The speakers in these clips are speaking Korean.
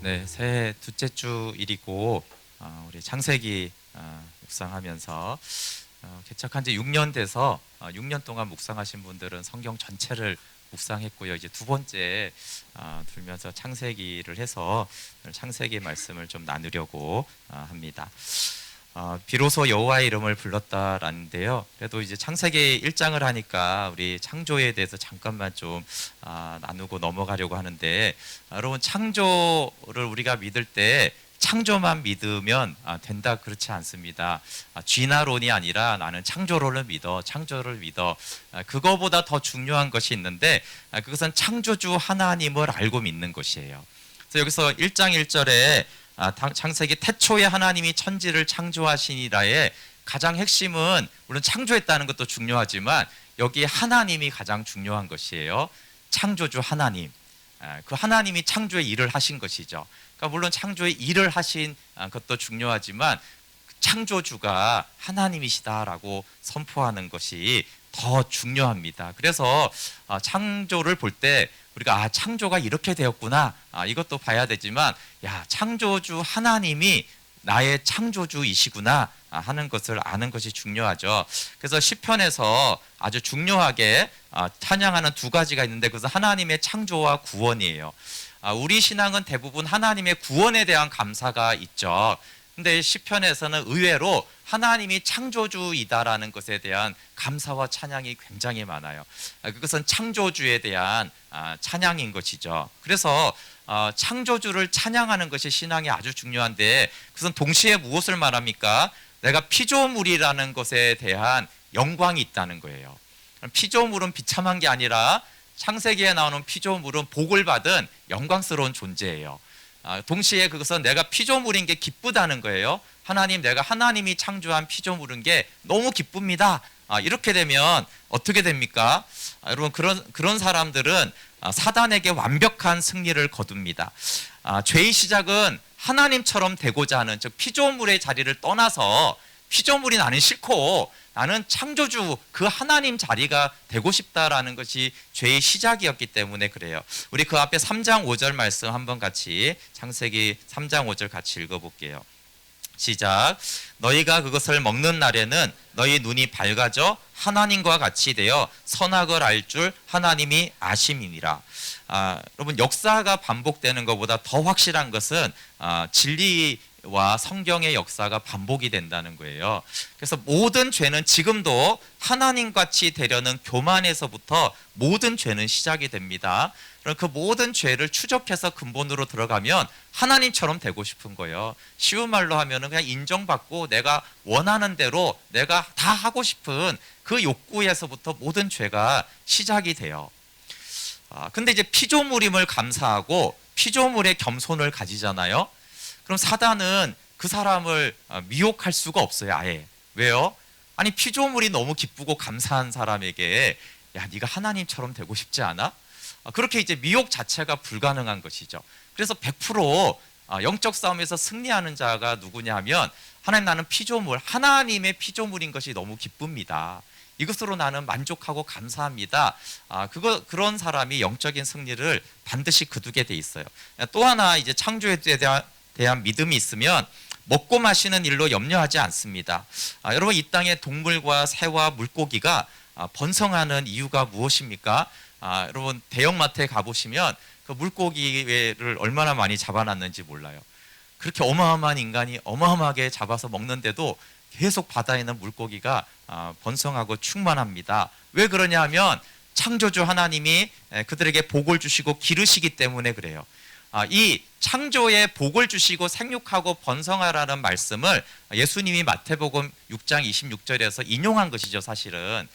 네, 새해 둘째 주일이고 우리 창세기 묵상하면서 개척한 지 6년 돼서 6년 동안 묵상하신 분들은 성경 전체를 묵상했고요. 이제 두 번째 들면서 창세기를 해서 창세기 말씀을 좀 나누려고 합니다. 비로소 여호와의 이름을 불렀다라는데요. 그래도 이제 창세기 1장을 하니까 우리 창조에 대해서 잠깐만 좀 나누고 넘어가려고 하는데, 여러분 창조를 우리가 믿을 때 창조만 믿으면 된다, 그렇지 않습니다. 쥐나론이 아니라 나는 창조론을 믿어, 창조를 믿어. 그거보다 더 중요한 것이 있는데, 그것은 창조주 하나님을 알고 믿는 것이에요. 그래서 여기서 1장 1절에 창세기 태초에 하나님이 천지를 창조하시니라의 가장 핵심은, 물론 창조했다는 것도 중요하지만 여기 하나님이 가장 중요한 것이에요. 창조주 하나님, 그 하나님이 창조의 일을 하신 것이죠. 그러니까 물론 창조의 일을 하신 것도 중요하지만 창조주가 하나님이시다라고 선포하는 것이 더 중요합니다. 그래서 창조를 볼 때 우리가 창조가 이렇게 되었구나, 이것도 봐야 되지만 창조주 하나님이 나의 창조주이시구나 하는 것을 아는 것이 중요하죠. 그래서 시편에서 아주 중요하게 찬양하는 두 가지가 있는데, 그것은 하나님의 창조와 구원이에요. 우리 신앙은 대부분 하나님의 구원에 대한 감사가 있죠. 근데 시편에서는 의외로 하나님이 창조주이다라는 것에 대한 감사와 찬양이 굉장히 많아요. 그것은 창조주에 대한 찬양인 것이죠. 그래서 창조주를 찬양하는 것이 신앙이 아주 중요한데, 그것은 동시에 무엇을 말합니까? 내가 피조물이라는 것에 대한 영광이 있다는 거예요. 피조물은 비참한 게 아니라 창세기에 나오는 피조물은 복을 받은 영광스러운 존재예요. 동시에 그것은 내가 피조물인 게 기쁘다는 거예요. 내가 하나님이 창조한 피조물인 게 너무 기쁩니다. 이렇게 되면 어떻게 됩니까? 여러분, 그런 사람들은 사단에게 완벽한 승리를 거둡니다. 죄의 시작은 하나님처럼 되고자 하는, 즉 피조물의 자리를 떠나서 피조물이 나는 싫고 나는 창조주 그 하나님 자리가 되고 싶다라는 것이 죄의 시작이었기 때문에 그래요. 우리 그 앞에 3장 5절 말씀 한번 같이, 창세기 3장 5절 같이 읽어볼게요. 시작. 너희가 그것을 먹는 날에는 너희 눈이 밝아져 하나님과 같이 되어 선악을 알 줄 하나님이 아심이니라. 여러분, 역사가 반복되는 것보다 더 확실한 것은 진리와 성경의 역사가 반복이 된다는 거예요. 그래서 모든 죄는 지금도 하나님같이 되려는 교만에서부터 모든 죄는 시작이 됩니다. 그럼 그 모든 죄를 추적해서 근본으로 들어가면 하나님처럼 되고 싶은 거예요. 쉬운 말로 하면 그냥 인정받고 내가 원하는 대로 내가 다 하고 싶은 그 욕구에서부터 모든 죄가 시작이 돼요. 근데 이제 피조물임을 감사하고 피조물의 겸손을 가지잖아요. 그럼 사단은 그 사람을 미혹할 수가 없어요, 아예. 왜요? 아니, 피조물이 너무 기쁘고 감사한 사람에게 네가 하나님처럼 되고 싶지 않아? 그렇게 이제 미혹 자체가 불가능한 것이죠. 그래서 100% 영적 싸움에서 승리하는 자가 누구냐 하면, 나는 피조물, 하나님의 피조물인 것이 너무 기쁩니다. 이것으로 나는 만족하고 감사합니다. 그런 사람이 영적인 승리를 반드시 거두게 돼 있어요. 또 하나, 이제 창조에 대한 믿음이 있으면 먹고 마시는 일로 염려하지 않습니다. 여러분, 이 땅의 동물과 새와 물고기가 번성하는 이유가 무엇입니까? 여러분, 대형마트에 가보시면 그 물고기를 얼마나 많이 잡아놨는지 몰라요. 그렇게 어마어마한 인간이 어마어마하게 잡아서 먹는데도 계속 바다에는 물고기가 번성하고 충만합니다. 왜 그러냐 하면 창조주 하나님이 그들에게 복을 주시고 기르시기 때문에 그래요. 이 창조에 복을 주시고 생육하고 번성하라는 말씀을 예수님이 마태복음 6장 26절에서 인용한 것이죠. 사실은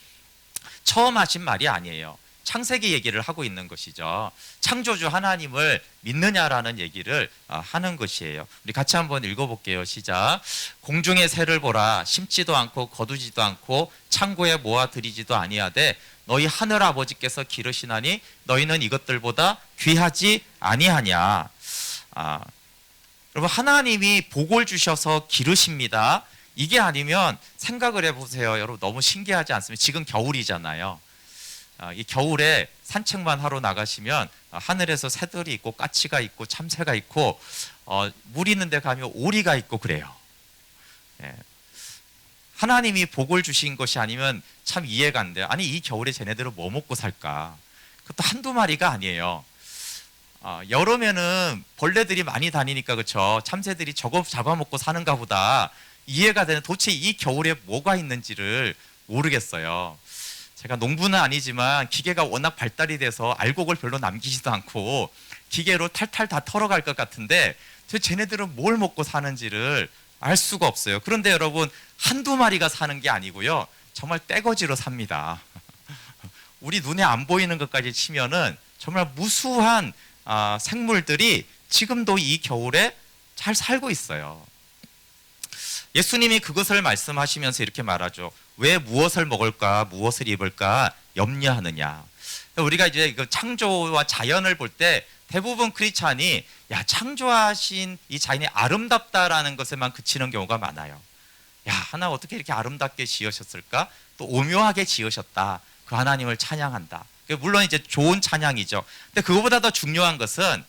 처음 하신 말이 아니에요. 창세기 얘기를 하고 있는 것이죠. 창조주 하나님을 믿느냐라는 얘기를 하는 것이에요. 우리 같이 한번 읽어볼게요. 시작. 공중의 새를 보라. 심지도 않고 거두지도 않고 창고에 모아들이지도 아니하되 너희 하늘 아버지께서 기르시나니 너희는 이것들보다 귀하지 아니하냐. 여러분, 하나님이 복을 주셔서 기르십니다. 이게 아니면 생각을 해보세요. 여러분, 너무 신기하지 않습니까? 지금 겨울이잖아요. 이 겨울에 산책만 하러 나가시면 하늘에서 새들이 있고 까치가 있고 참새가 있고 물 있는 데 가면 오리가 있고 그래요. 예. 하나님이 복을 주신 것이 아니면 참 이해가 안 돼요. 아니 이 겨울에 쟤네들은 뭐 먹고 살까? 그것도 한두 마리가 아니에요. 여름에는 벌레들이 많이 다니니까 그렇죠. 참새들이 저거 잡아먹고 사는가 보다 이해가 되는, 도대체 이 겨울에 뭐가 있는지를 모르겠어요. 제가 농부는 아니지만 기계가 워낙 발달이 돼서 알곡을 별로 남기지도 않고 기계로 탈탈 다 털어갈 것 같은데 쟤네들은 뭘 먹고 사는지를 알 수가 없어요. 그런데 여러분 한두 마리가 사는 게 아니고요. 정말 떼거지로 삽니다. 우리 눈에 안 보이는 것까지 치면은 정말 무수한 생물들이 지금도 이 겨울에 잘 살고 있어요. 예수님이 그것을 말씀하시면서 이렇게 말하죠. 왜 무엇을 먹을까, 무엇을 입을까 염려하느냐. 우리가 이제 창조와 자연을 볼 때 대부분 크리스찬이 창조하신 이 자연이 아름답다라는 것에만 그치는 경우가 많아요. 하나 어떻게 이렇게 아름답게 지으셨을까? 또 오묘하게 지으셨다. 그 하나님을 찬양한다. 물론 이제 좋은 찬양이죠. 근데 그거보다 더 중요한 것은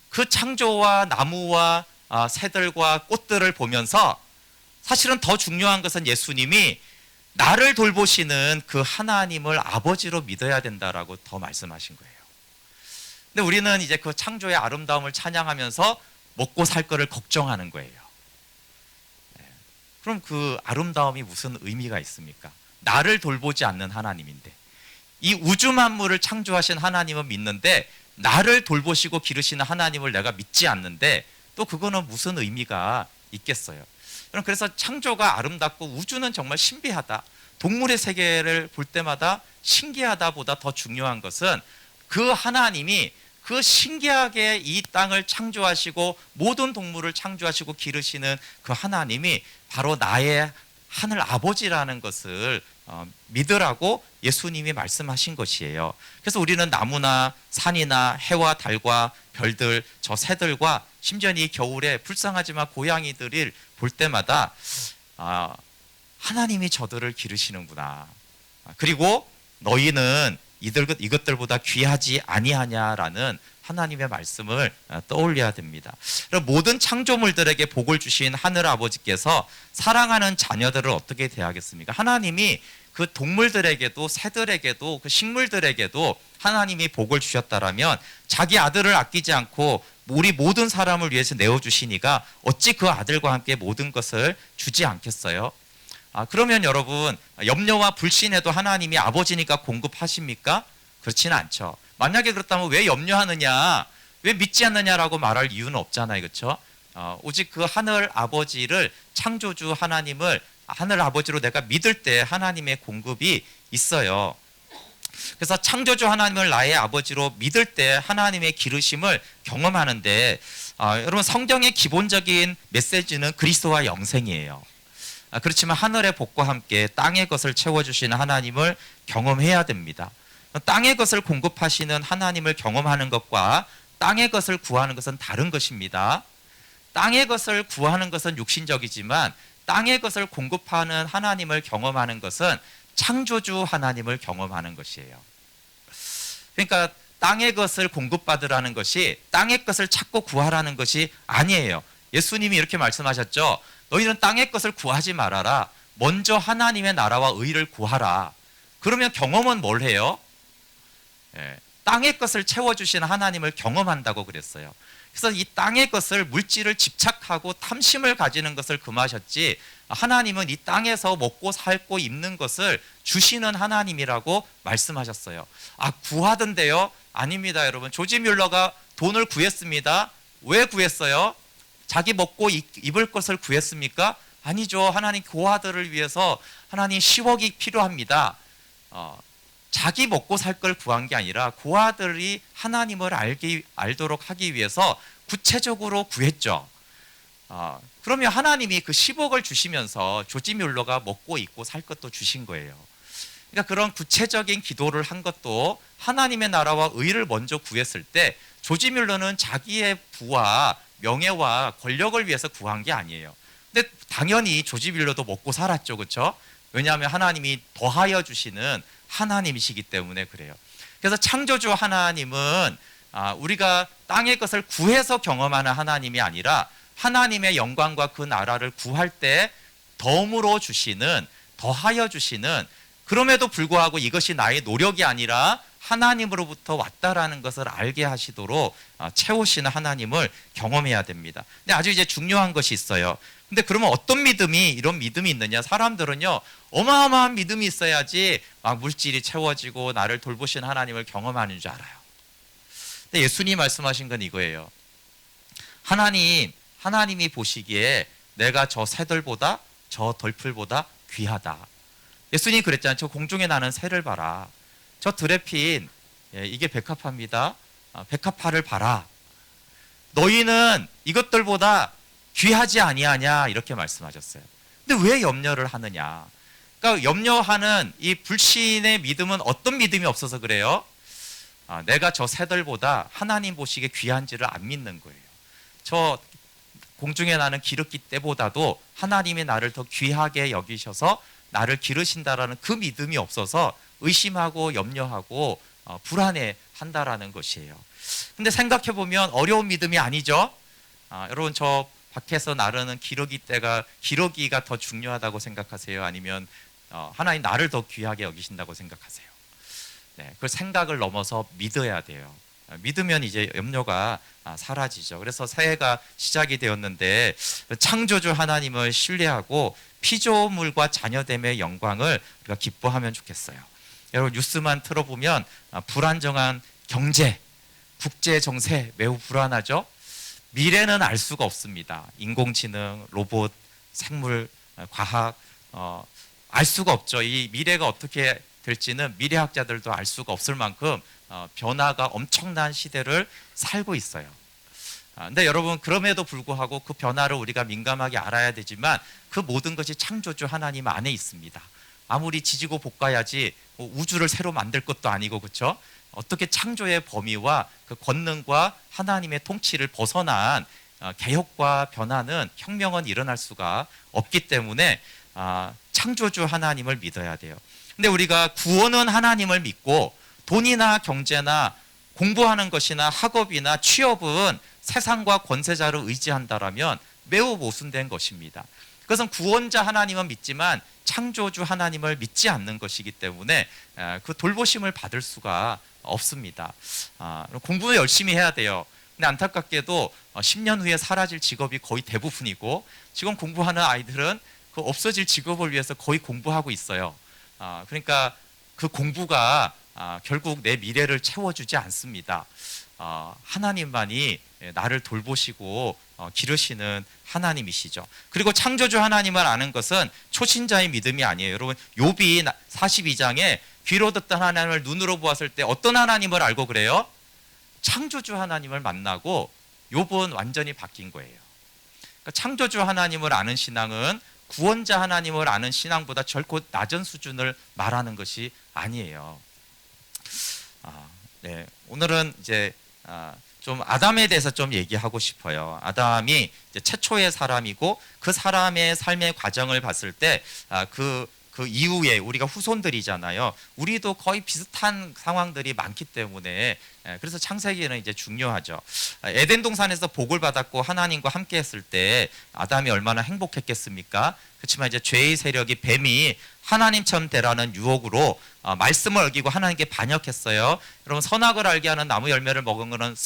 그 창조와 나무와 새들과 꽃들을 보면서 사실은 더 중요한 것은 예수님이 나를 돌보시는 그 하나님을 아버지로 믿어야 된다라고 더 말씀하신 거예요. 근데 우리는 이제 그 창조의 아름다움을 찬양하면서 먹고 살 거를 걱정하는 거예요. 그럼 그 아름다움이 무슨 의미가 있습니까? 나를 돌보지 않는 하나님인데, 이 우주 만물을 창조하신 하나님은 믿는데 나를 돌보시고 기르시는 하나님을 내가 믿지 않는데 또 그거는 무슨 의미가 있겠어요? 그래서 창조가 아름답고 우주는 정말 신비하다, 동물의 세계를 볼 때마다 신기하다보다 더 중요한 것은 그 하나님이 그 신기하게 이 땅을 창조하시고 모든 동물을 창조하시고 기르시는 그 하나님이 바로 나의 하늘 아버지라는 것을 믿으라고 예수님이 말씀하신 것이에요. 그래서 우리는 나무나 산이나 해와 달과 별들, 저 새들과 심지어 이 겨울에 불쌍하지만 고양이들을 볼 때마다 하나님이 저들을 기르시는구나. 그리고 너희는 이것들보다 귀하지 아니하냐라는 하나님의 말씀을 떠올려야 됩니다. 모든 창조물들에게 복을 주신 하늘 아버지께서 사랑하는 자녀들을 어떻게 대하겠습니까? 하나님이 그 동물들에게도 새들에게도 그 식물들에게도 하나님이 복을 주셨다라면 자기 아들을 아끼지 않고 우리 모든 사람을 위해서 내어주시니까 어찌 그 아들과 함께 모든 것을 주지 않겠어요? 그러면 여러분 염려와 불신에도 하나님이 아버지니까 공급하십니까? 그렇지는 않죠. 만약에 그렇다면 왜 염려하느냐, 왜 믿지 않느냐라고 말할 이유는 없잖아요. 그렇죠? 오직 그 하늘 아버지를, 창조주 하나님을 하늘 아버지로 내가 믿을 때 하나님의 공급이 있어요. 그래서 창조주 하나님을 나의 아버지로 믿을 때 하나님의 기르심을 경험하는데 여러분 성경의 기본적인 메시지는 그리스도와 영생이에요. 그렇지만 하늘의 복과 함께 땅의 것을 채워주시는 하나님을 경험해야 됩니다. 땅의 것을 공급하시는 하나님을 경험하는 것과 땅의 것을 구하는 것은 다른 것입니다. 땅의 것을 구하는 것은 육신적이지만 땅의 것을 공급하는 하나님을 경험하는 것은 창조주 하나님을 경험하는 것이에요. 그러니까 땅의 것을 공급받으라는 것이 땅의 것을 찾고 구하라는 것이 아니에요. 예수님이 이렇게 말씀하셨죠. 너희는 땅의 것을 구하지 말아라. 먼저 하나님의 나라와 의를 구하라. 그러면 경험은 뭘 해요? 땅의 것을 채워주시는 하나님을 경험한다고 그랬어요. 그래서 이 땅의 것을, 물질을 집착하고 탐심을 가지는 것을 금하셨지, 하나님은 이 땅에서 먹고 살고 입는 것을 주시는 하나님이라고 말씀하셨어요. 구하던데요? 아닙니다, 여러분. 조지 뮬러가 돈을 구했습니다. 왜 구했어요? 자기 먹고 입을 것을 구했습니까? 아니죠. 하나님 그 아들을 위해서 하나님 10억이 필요합니다. 자기 먹고 살 걸 구한 게 아니라 그 아들이 하나님을 알도록 하기 위해서 구체적으로 구했죠. 그러면 하나님이 그 10억을 주시면서 조지 뮬러가 먹고 입고 살 것도 주신 거예요. 그러니까 그런 구체적인 기도를 한 것도 하나님의 나라와 의를 먼저 구했을 때 조지 뮬러는 자기의 부와 명예와 권력을 위해서 구한 게 아니에요. 근데 당연히 조지 뮬러도 먹고 살았죠. 그렇죠? 왜냐하면 하나님이 더하여 주시는 하나님이시기 때문에 그래요. 그래서 창조주 하나님은 우리가 땅의 것을 구해서 경험하는 하나님이 아니라 하나님의 영광과 그 나라를 구할 때 덤으로 주시는, 더하여 주시는, 그럼에도 불구하고 이것이 나의 노력이 아니라 하나님으로부터 왔다라는 것을 알게 하시도록 채우시는 하나님을 경험해야 됩니다. 근데 아주 이제 중요한 것이 있어요. 근데 그러면 어떤 믿음이, 이런 믿음이 있느냐? 사람들은요, 어마어마한 믿음이 있어야지 막 물질이 채워지고 나를 돌보시는 하나님을 경험하는 줄 알아요. 근데 예수님이 말씀하신 건 이거예요. 하나님이 보시기에 내가 저 새들보다, 저 덜풀보다 귀하다. 예수님이 그랬잖아요. 저 공중에 나는 새를 봐라. 저 들에 핀, 이게 백합화입니다. 백합화를 봐라. 너희는 이것들보다 귀하지 아니하냐, 이렇게 말씀하셨어요. 근데 왜 염려를 하느냐? 그러니까 염려하는 이 불신의 믿음은 어떤 믿음이 없어서 그래요? 내가 저 새들보다 하나님 보시기에 귀한지를 안 믿는 거예요. 저 공중에 나는 기르기 때보다도 하나님이 나를 더 귀하게 여기셔서 나를 기르신다라는 그 믿음이 없어서 의심하고 염려하고 불안해한다라는 것이에요. 근데 생각해보면 어려운 믿음이 아니죠. 여러분, 저 밖에서 나르는 기러기가 더 중요하다고 생각하세요? 아니면 하나님 나를 더 귀하게 여기신다고 생각하세요? 네, 그 생각을 넘어서 믿어야 돼요. 믿으면 이제 염려가 사라지죠. 그래서 새해가 시작이 되었는데 창조주 하나님을 신뢰하고 피조물과 자녀됨의 영광을 우리가 기뻐하면 좋겠어요. 여러분, 뉴스만 틀어보면 불안정한 경제, 국제 정세 매우 불안하죠. 미래는 알 수가 없습니다. 인공지능, 로봇, 생물, 과학 알 수가 없죠. 이 미래가 어떻게 될지는 미래학자들도 알 수가 없을 만큼 변화가 엄청난 시대를 살고 있어요. 근데 여러분, 그럼에도 불구하고 그 변화를 우리가 민감하게 알아야 되지만 그 모든 것이 창조주 하나님 안에 있습니다. 아무리 지지고 볶아야지 우주를 새로 만들 것도 아니고, 그렇죠? 어떻게 창조의 범위와 그 권능과 하나님의 통치를 벗어난 개혁과 변화는, 혁명은 일어날 수가 없기 때문에 창조주 하나님을 믿어야 돼요. 근데 우리가 구원은 하나님을 믿고 돈이나 경제나 공부하는 것이나 학업이나 취업은 세상과 권세자를 의지한다라면 매우 모순된 것입니다. 그것은 구원자 하나님은 믿지만 창조주 하나님을 믿지 않는 것이기 때문에 그 돌보심을 받을 수가 없습니다. 공부는 열심히 해야 돼요. 근데 안타깝게도 10년 후에 사라질 직업이 거의 대부분이고, 지금 공부하는 아이들은 그 없어질 직업을 위해서 거의 공부하고 있어요. 그러니까 그 공부가 결국 내 미래를 채워주지 않습니다. 하나님만이 나를 돌보시고 기르시는 하나님이시죠. 그리고 창조주 하나님을 아는 것은 초신자의 믿음이 아니에요. 여러분, 욥이 42장에 귀로 듣던 하나님을 눈으로 보았을 때 어떤 하나님을 알고 그래요? 창조주 하나님을 만나고 욥은 완전히 바뀐 거예요. 그러니까 창조주 하나님을 아는 신앙은 구원자 하나님을 아는 신앙보다 결코 낮은 수준을 말하는 것이 아니에요. 네, 오늘은 이제 좀 아담에 대해서 좀 얘기하고 싶어요. 아담이 이제 최초의 사람이고 그 사람의 삶의 과정을 봤을 때 그 이후에 우리가 후손들이잖아요. 우리도 거의 비슷한 상황들이 많기 때문에 그래서 창세기는 이제 중요하죠. 에덴 동산에서 복을 받았고 하나님과 함께했을 때 아담이 얼마나 행복했겠습니까? 그렇지만 이제 죄의 세력이, 뱀이 하나님처럼 되라는 유혹으로 말씀을 어기고 하나님께 반역했어요. 여러분, 선악을 알게 하는 나무 열매를 먹은 것은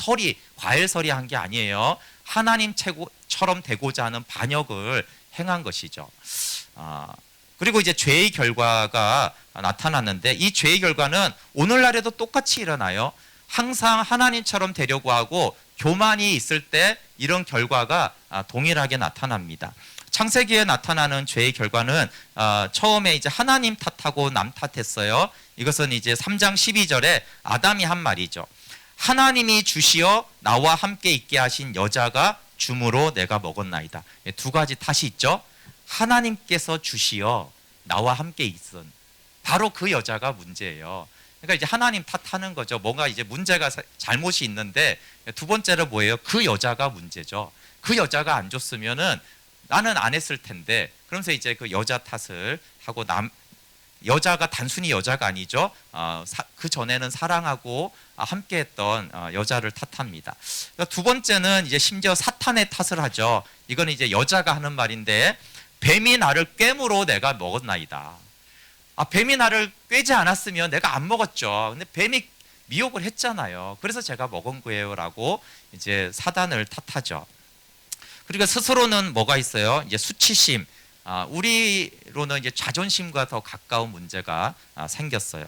과일설이 한 게 아니에요. 하나님처럼 되고자 하는 반역을 행한 것이죠. 그리고 이제 죄의 결과가 나타났는데 이 죄의 결과는 오늘날에도 똑같이 일어나요. 항상 하나님처럼 되려고 하고 교만이 있을 때 이런 결과가 동일하게 나타납니다. 창세기에 나타나는 죄의 결과는 처음에 이제 하나님 탓하고 남 탓했어요. 이것은 이제 3장 12절에 아담이 한 말이죠. 하나님이 주시어 나와 함께 있게 하신 여자가 줌으로 내가 먹었나이다. 두 가지 탓이 있죠. 하나님께서 주시어 나와 함께 있은 바로 그 여자가 문제예요. 그러니까 이제 하나님 탓하는 거죠. 뭔가 이제 문제가, 잘못이 있는데, 두 번째로 뭐예요? 그 여자가 문제죠. 그 여자가 안 줬으면은 나는 안 했을 텐데, 그러면서 이제 그 여자 탓을 하고 여자가 단순히 여자가 아니죠. 그 전에는 사랑하고 함께했던 여자를 탓합니다. 두 번째는 이제 심지어 사탄의 탓을 하죠. 이거는 이제 여자가 하는 말인데, 뱀이 나를 꿰므로 내가 먹었나이다. 뱀이 나를 꿰지 않았으면 내가 안 먹었죠. 근데 뱀이 미혹을 했잖아요. 그래서 제가 먹은 거예요라고 이제 사단을 탓하죠. 그리고 스스로는 뭐가 있어요? 이제 수치심. 우리로는 이제 자존심과 더 가까운 문제가 생겼어요.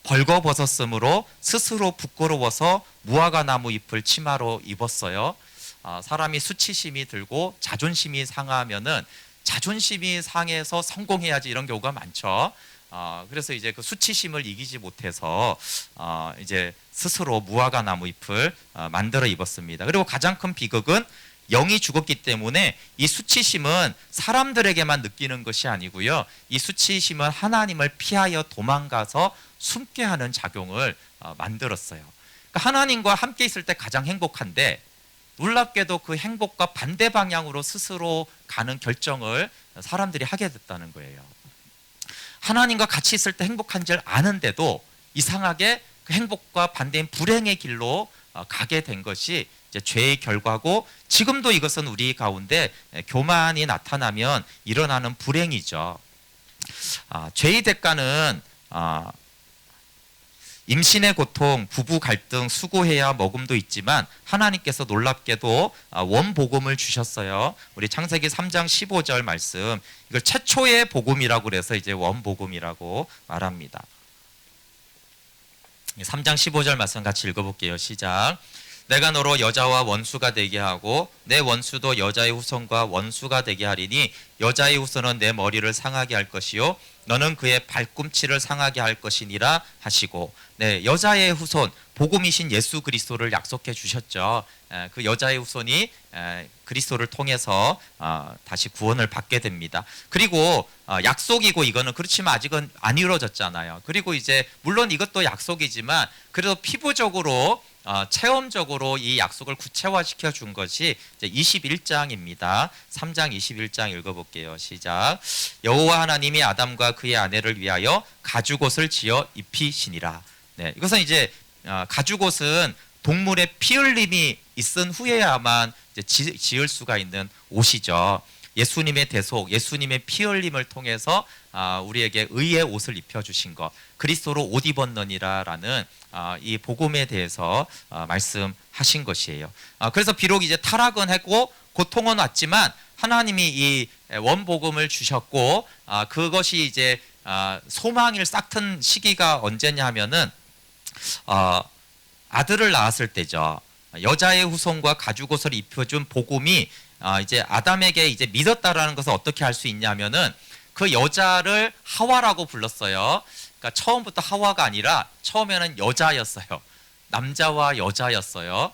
벌거벗었으므로 스스로 부끄러워서 무화과 나무 잎을 치마로 입었어요. 사람이 수치심이 들고 자존심이 상하면은 자존심이 상해서 성공해야지 이런 경우가 많죠. 그래서 이제 그 수치심을 이기지 못해서 이제 스스로 무화과 나무 잎을 만들어 입었습니다. 그리고 가장 큰 비극은 영이 죽었기 때문에 이 수치심은 사람들에게만 느끼는 것이 아니고요. 이 수치심은 하나님을 피하여 도망가서 숨게 하는 작용을 만들었어요. 그러니까 하나님과 함께 있을 때 가장 행복한데, 놀랍게도 그 행복과 반대 방향으로 스스로 가는 결정을 사람들이 하게 됐다는 거예요. 하나님과 같이 있을 때 행복한 줄 아는데도 이상하게 그 행복과 반대인 불행의 길로 가게 된 것이 이제 죄의 결과고, 지금도 이것은 우리 가운데 교만이 나타나면 일어나는 불행이죠. 죄의 대가는 임신의 고통, 부부 갈등, 수고해야 먹음도 있지만 하나님께서 놀랍게도 원복음을 주셨어요. 우리 창세기 3장 15절 말씀, 이걸 최초의 복음이라고 그래서 이제 원복음이라고 말합니다. 3장 15절 말씀 같이 읽어볼게요. 시작. 내가 너로 여자와 원수가 되게 하고 내 원수도 여자의 후손과 원수가 되게 하리니 여자의 후손은 내 머리를 상하게 할 것이요 너는 그의 발꿈치를 상하게 할 것이니라 하시고, 네, 여자의 후손, 복음이신 예수 그리스도를 약속해 주셨죠. 그 여자의 후손이 그리스도를 통해서 다시 구원을 받게 됩니다. 그리고 약속이고 이거는 그렇지만 아직은 안 이루어졌잖아요. 그리고 이제 물론 이것도 약속이지만 그래도 피부적으로 체험적으로 이 약속을 구체화시켜 준 것이 이제 21장입니다. 3장 21장 읽어볼게요. 시작. 여호와 하나님이 아담과 그의 아내를 위하여 가죽옷을 지어 입히시니라. 네, 이것은 이제 가죽옷은 동물의 피 흘림이 있은 후에야만 이제 지을 수가 있는 옷이죠. 예수님의 대속, 예수님의 피 흘림을 통해서 우리에게 의의 옷을 입혀주신 것, 그리스도로 옷 입었느니라라는 이 복음에 대해서 말씀하신 것이에요. 그래서 비록 이제 타락은 했고 고통은 왔지만 하나님이 이 원복음을 주셨고, 그것이 이제 소망을 싹튼 시기가 언제냐 하면은 아들을 낳았을 때죠. 여자의 후손과 가죽옷을 입혀준 복음이 이제 아담에게 이제 믿었다라는 것을 어떻게 알 수 있냐면은 그 여자를 하와라고 불렀어요. 그러니까 처음부터 하와가 아니라 처음에는 여자였어요. 남자와 여자였어요.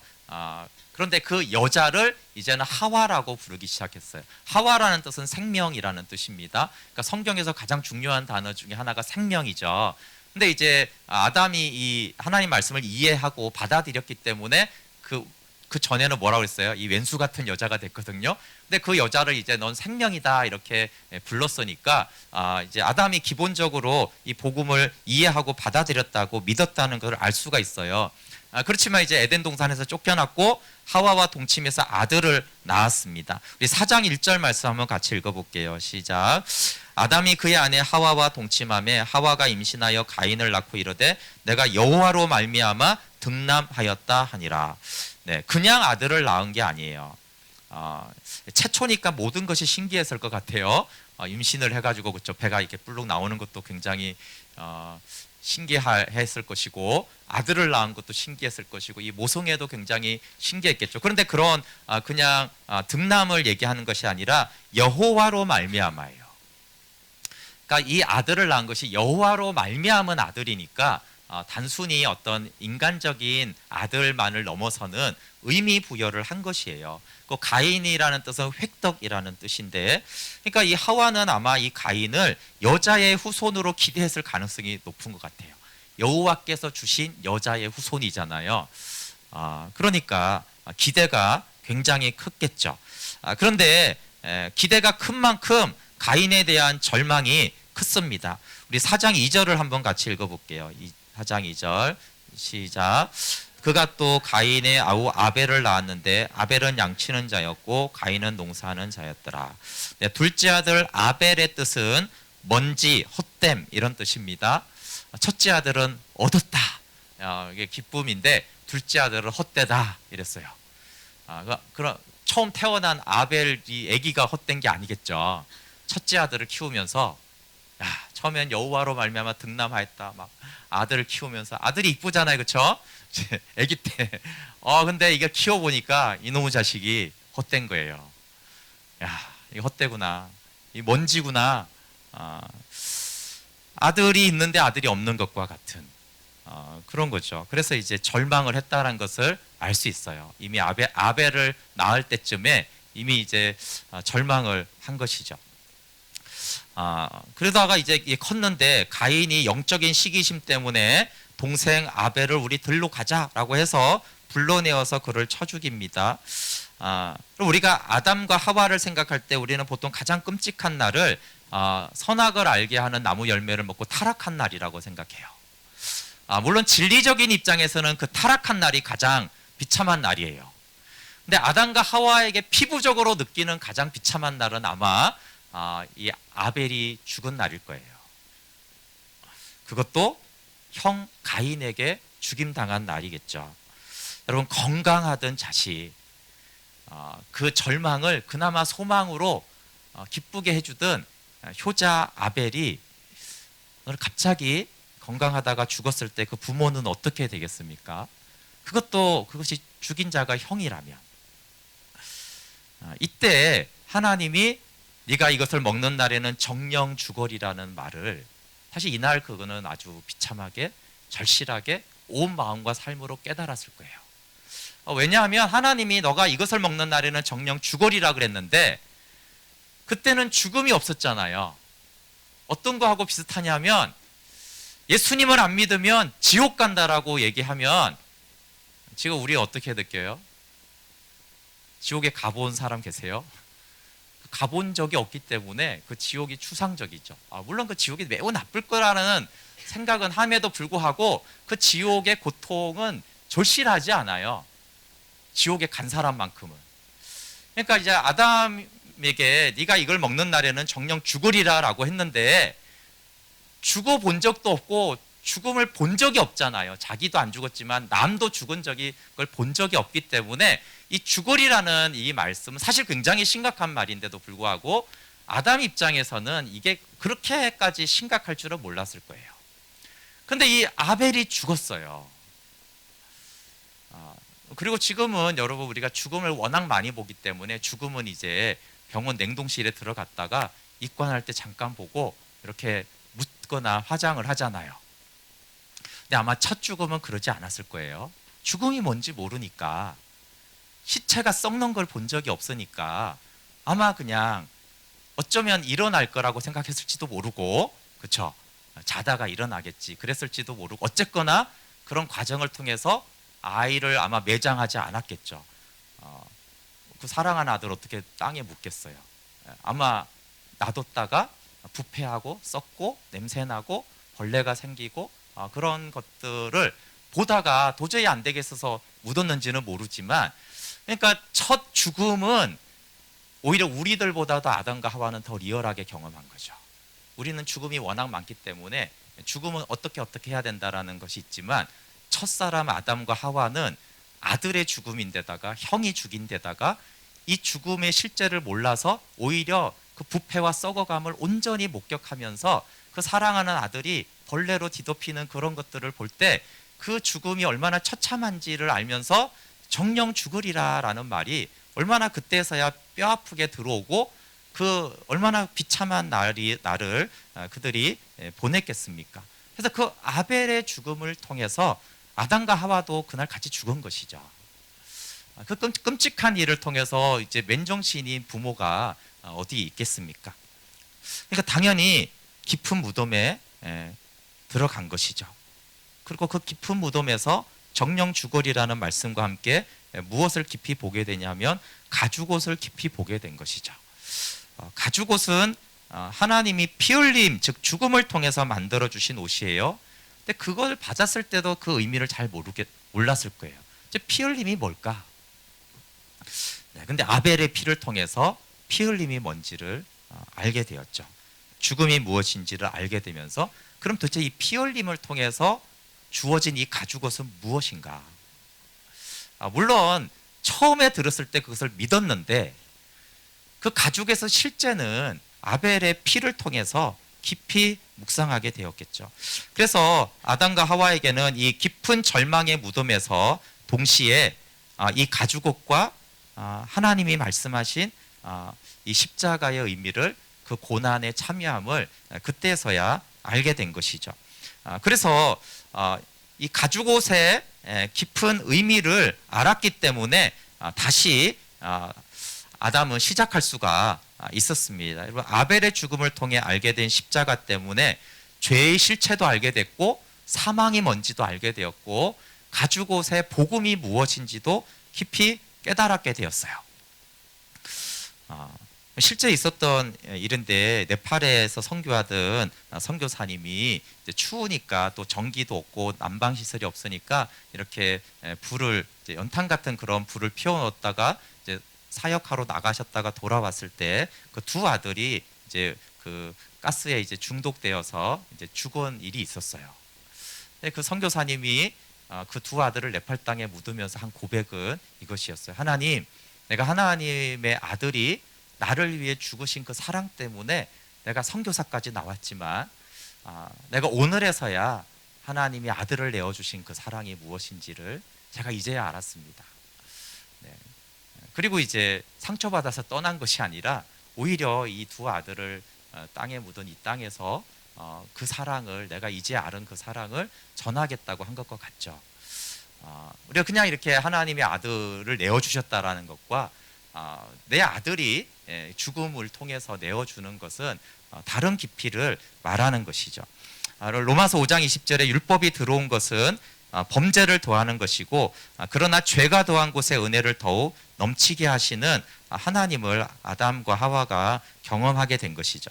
그런데 그 여자를 이제는 하와라고 부르기 시작했어요. 하와라는 뜻은 생명이라는 뜻입니다. 그러니까 성경에서 가장 중요한 단어 중에 하나가 생명이죠. 근데 이제 아담이 이 하나님 말씀을 이해하고 받아들였기 때문에 그 전에는 뭐라고 그랬어요? 이 왼수 같은 여자가 됐거든요. 근데 그 여자를 이제 넌 생명이다 이렇게 불렀으니까 이제 아담이 기본적으로 이 복음을 이해하고 받아들였다고 믿었다는 것을 알 수가 있어요. 그렇지만 이제 에덴 동산에서 쫓겨났고 하와와 동침해서 아들을 낳았습니다. 우리 4장 1절 말씀 한번 같이 읽어볼게요. 시작. 아담이 그의 아내 하와와 동침하며 하와가 임신하여 가인을 낳고 이르되 내가 여호와로 말미암아 등남하였다 하니라. 네, 그냥 아들을 낳은 게 아니에요. 최초니까 모든 것이 신기했을 것 같아요. 임신을 해가지고 그쵸, 배가 이렇게 불룩 나오는 것도 굉장히 신기했을 것이고, 아들을 낳은 것도 신기했을 것이고, 이 모성애도 굉장히 신기했겠죠. 그런데 그런 그냥 등남을 얘기하는 것이 아니라 여호와로 말미암아예요. 그러니까 이 아들을 낳은 것이 여호와로 말미암은 아들이니까 단순히 어떤 인간적인 아들만을 넘어서는 의미 부여를 한 것이에요. 그 가인이라는 뜻은 획덕이라는 뜻인데, 그러니까 이 하와는 아마 이 가인을 여자의 후손으로 기대했을 가능성이 높은 것 같아요. 여호와께서 주신 여자의 후손이잖아요. 그러니까 기대가 굉장히 컸겠죠. 그런데 기대가 큰 만큼 가인에 대한 절망이 컸습니다. 우리 4장 2절을 한번 같이 읽어볼게요. 4장 2절 시작. 그가 또 가인의 아우 아벨을 낳았는데 아벨은 양치는 자였고 가인은 농사하는 자였더라. 네, 둘째 아들 아벨의 뜻은 먼지, 헛됨 이런 뜻입니다. 첫째 아들은 얻었다. 이게 기쁨인데 둘째 아들은 헛되다 이랬어요. 그럼 처음 태어난 아벨이 아기가 헛된 게 아니겠죠. 첫째 아들을 키우면서 처음엔 여호와로 말미암아 득남하였다. 막 아들을 키우면서 아들이 이쁘잖아요, 그렇죠? 아기 때. 근데 이걸 키워 보니까 이놈의 자식이 헛된 거예요. 이거 헛되구나. 이 먼지구나. 아들이 있는데 아들이 없는 것과 같은 그런 거죠. 그래서 이제 절망을 했다는 것을 알 수 있어요. 이미 아벨을 낳을 때쯤에 이미 이제 절망을 한 것이죠. 그러다가 이제 컸는데 가인이 영적인 시기심 때문에 동생 아벨을 우리 들로 가자라고 해서 불러내어서 그를 쳐 죽입니다. 그럼 우리가 아담과 하와를 생각할 때 우리는 보통 가장 끔찍한 날을 선악을 알게 하는 나무 열매를 먹고 타락한 날이라고 생각해요. 물론 진리적인 입장에서는 그 타락한 날이 가장 비참한 날이에요. 근데 아담과 하와에게 피부적으로 느끼는 가장 비참한 날은 아마 이 아벨이 죽은 날일 거예요. 그것도 형 가인에게 죽임당한 날이겠죠. 여러분, 건강하던 자식, 그 절망을 그나마 소망으로 기쁘게 해주던 효자 아벨이 오늘 갑자기 건강하다가 죽었을 때 그 부모는 어떻게 되겠습니까? 그것이 죽인 자가 형이라면, 이때 하나님이 네가 이것을 먹는 날에는 정령 죽으리라는 말을 사실 이날 그거는 아주 비참하게 절실하게 온 마음과 삶으로 깨달았을 거예요. 왜냐하면 하나님이 너가 이것을 먹는 날에는 정령 죽으리라 그랬는데 그때는 죽음이 없었잖아요. 어떤 거하고 비슷하냐면 예수님을 안 믿으면 지옥 간다라고 얘기하면 지금 우리 어떻게 느껴요? 지옥에 가본 사람 계세요? 가본 적이 없기 때문에 그 지옥이 추상적이죠. 물론 그 지옥이 매우 나쁠 거라는 생각은 함에도 불구하고 그 지옥의 고통은 절실하지 않아요. 지옥에 간 사람만큼은. 그러니까 이제 아담에게 네가 이걸 먹는 날에는 정령 죽으리라라고 했는데 죽어본 적도 없고 죽음을 본 적이 없잖아요. 자기도 안 죽었지만 남도 죽은 적이 그걸 본 적이 없기 때문에 이 죽으리라는 이 말씀은 사실 굉장히 심각한 말인데도 불구하고 아담 입장에서는 이게 그렇게까지 심각할 줄은 몰랐을 거예요. 근데 이 아벨이 죽었어요. 그리고 지금은 여러분 우리가 죽음을 워낙 많이 보기 때문에 죽음은 이제 병원 냉동실에 들어갔다가 입관할 때 잠깐 보고 이렇게 묻거나 화장을 하잖아요. 근데 아마 첫 죽음은 그러지 않았을 거예요. 죽음이 뭔지 모르니까, 시체가 썩는 걸 본 적이 없으니까 아마 그냥 어쩌면 일어날 거라고 생각했을지도 모르고, 그렇죠? 자다가 일어나겠지 그랬을지도 모르고, 어쨌거나 그런 과정을 통해서 아이를 아마 매장하지 않았겠죠. 그 사랑하는 아들 어떻게 땅에 묻겠어요? 아마 놔뒀다가 부패하고 썩고 냄새나고 벌레가 생기고 그런 것들을 보다가 도저히 안 되겠어서 묻었는지는 모르지만, 그러니까 첫 죽음은 오히려 우리들보다도 아담과 하와는 더 리얼하게 경험한 거죠. 우리는 죽음이 워낙 많기 때문에 죽음은 어떻게 해야 된다라는 것이 있지만, 첫사람 아담과 하와는 아들의 죽음인데다가 형이 죽인 데다가 이 죽음의 실제를 몰라서 오히려 그 부패와 썩어감을 온전히 목격하면서 그 사랑하는 아들이 벌레로 뒤덮이는 그런 것들을 볼 때 그 죽음이 얼마나 처참한지를 알면서 정령 죽으리라라는 말이 얼마나 그때서야 뼈 아프게 들어오고 그 얼마나 비참한 날을 그들이 보냈겠습니까? 그래서 그 아벨의 죽음을 통해서 아담과 하와도 그날 같이 죽은 것이죠. 그 끔찍한 일을 통해서 이제 맨정신인 부모가 어디 있겠습니까? 그러니까 당연히 깊은 무덤에 들어간 것이죠. 그리고 그 깊은 무덤에서 정령 죽으리라는 말씀과 함께 무엇을 깊이 보게 되냐면 가죽옷을 깊이 보게 된 것이죠. 가죽옷은 하나님이 피 흘림, 즉 죽음을 통해서 만들어 주신 옷이에요. 근데 그걸 받았을 때도 그 의미를 잘 몰랐을 거예요. 이제 피 흘림이 뭘까? 네, 근데 아벨의 피를 통해서 피 흘림이 뭔지를 알게 되었죠. 죽음이 무엇인지를 알게 되면서 그럼 도대체 이 피 흘림을 통해서 주어진 이 가죽옷은 무엇인가? 물론 처음에 들었을 때 그것을 믿었는데 그 가죽에서 실제는 아벨의 피를 통해서 깊이 묵상하게 되었겠죠. 그래서 아담과 하와에게는 이 깊은 절망의 무덤에서 동시에 이 가죽옷과 하나님이 말씀하신 이 십자가의 의미를 그 고난에 참여함을 그때서야 알게 된 것이죠. 그래서 이 가죽옷의 깊은 의미를 알았기 때문에 다시 아담은 시작할 수가 있었습니다. 여러분, 아벨의 죽음을 통해 알게 된 십자가 때문에 죄의 실체도 알게 됐고 사망이 뭔지도 알게 되었고 가죽옷의 복음이 무엇인지도 깊이 깨달았게 되었어요. 실제 있었던 일인데 네팔에서 선교하던 선교사님이 이제 추우니까 또 전기도 없고 난방 시설이 없으니까 이렇게 불을 이제 연탄 같은 그런 불을 피워놓다가 이제 사역하러 나가셨다가 돌아왔을 때 그 두 아들이 이제 그 가스에 이제 중독되어서 이제 죽은 일이 있었어요. 그 선교사님이 그 두 아들을 네팔 땅에 묻으면서 한 고백은 이것이었어요. 하나님, 내가 하나님의 아들이 나를 위해 죽으신 그 사랑 때문에 내가 선교사까지 나왔지만 내가 오늘에서야 하나님이 아들을 내어주신 그 사랑이 무엇인지를 제가 이제야 알았습니다. 네. 그리고 이제 상처받아서 떠난 것이 아니라 오히려 이 두 아들을 땅에 묻은 이 땅에서 그 사랑을 내가 이제 알은 그 사랑을 전하겠다고 한 것과 같죠. 우리가 그냥 이렇게 하나님의 아들을 내어주셨다라는 것과 내 아들이 죽음을 통해서 내어주는 것은 다른 깊이를 말하는 것이죠. 로마서 5장 20절에 율법이 들어온 것은 범죄를 더하는 것이고 그러나 죄가 더한 곳에 은혜를 더욱 넘치게 하시는 하나님을 아담과 하와가 경험하게 된 것이죠.